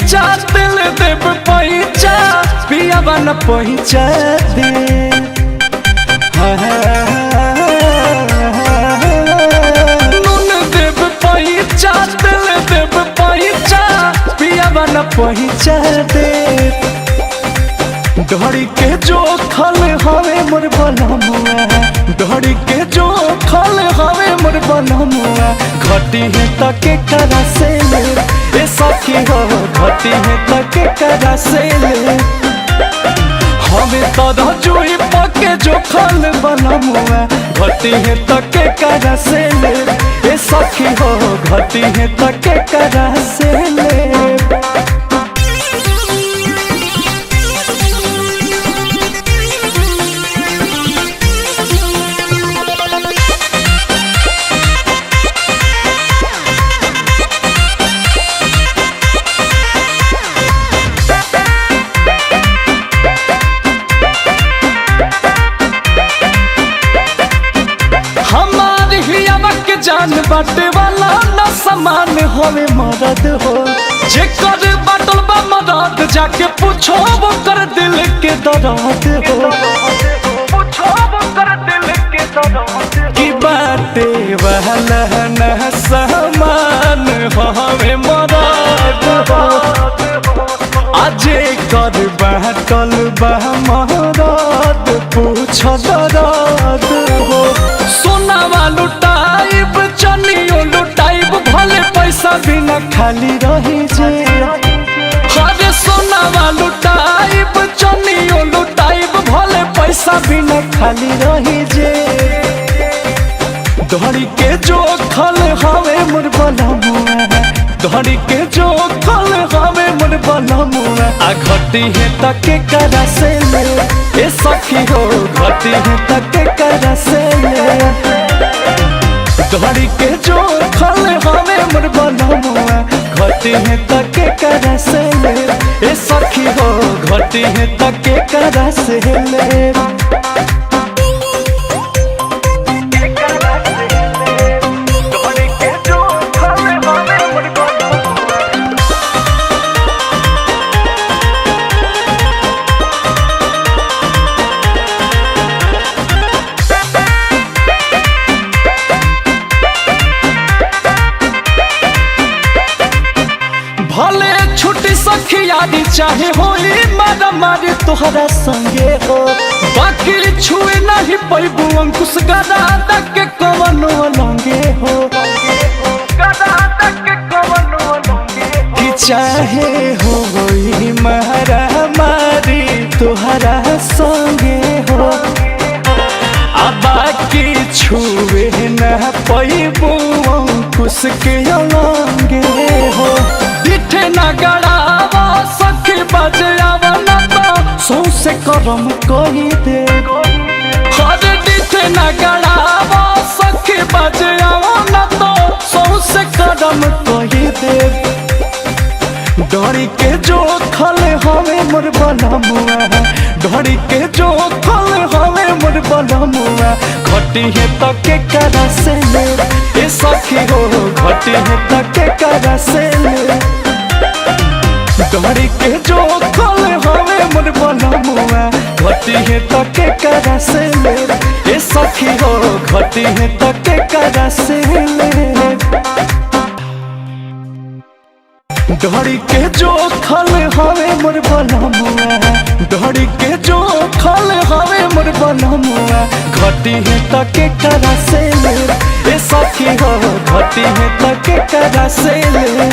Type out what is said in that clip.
पैचा दिल देव पैचा पिया बन पैचा दे नून देव पैचा दिल देव पैचा पिया बन पैचा दे डोरी के जो खल हवे मोर बनमुआ डोरी के जो खल हवे मोर बनमुआ घटी है तके करा से ले ए सखी हो घटी है तके करा से ले हमें तो जुई पके जो खल बनमुआ घटी है तके करा से ले ए सखी हो घटी है तके करा से ले। जान बाटे वाला न समान होवे मदद हो जे कर बाटल बा मदद जाके पूछो वो कर दिल के दर्द हो पूछो वो कर दिल के दर्द की बाटे वाला न समान होवे मदद हो आजे कर बाटल बा मदद पूछो दर्द हो सोना वालू चनियो लुटाइब भले पैसा बिना खाली रही जे हरे सोनावा लुटाइब चनियो लुटाइब भले पैसा बिना खाली रही जे धड़ी के जो खल हवे मोर बनमुआ धड़ी के जो खल हवे मोर बनमुआ आ घटी है तके करा से ले ए सखी हो घटी है तके करा से ले धड़ी के जो खल हवे मोर बनमुआ घटी है तके करा से ले ए सखी हो घटी है तके करा से ले। भले छुट्टी सखियारी चाहे होई मारा मारी तोहरा संगे हो बाकी छुए नहीं पैबू अंकुश गदा के कवनो लंगे हो कि चाहे होई मारा मारी तोहरा संगे हो आ बाकी छुए न पैबू अंकुश के लंगे हो न गड़ावा सखी बजावा न तो सौसे करम कही दे हर दिथे न गड़ावा सखी बजावा न तो सौसे करम कही दे डोरी के जो खल हवे मोर बनमुआ डोरी के जो खल हवे मोर बनमुआ घटी है तके करा से ले ए सखी हो घटी है तके करा से ले डोरी के जो खल हवे मोर बनमुआ घटी है तके करा से ले ए सखी हो घटी है तके करा से ले डोरी के जो खल हवे मोर बनमुआ डोरी के जो खल हवे मोर बनमुआ घटी है तके करा से ले ए सखी हो घटी है तके करा से ले।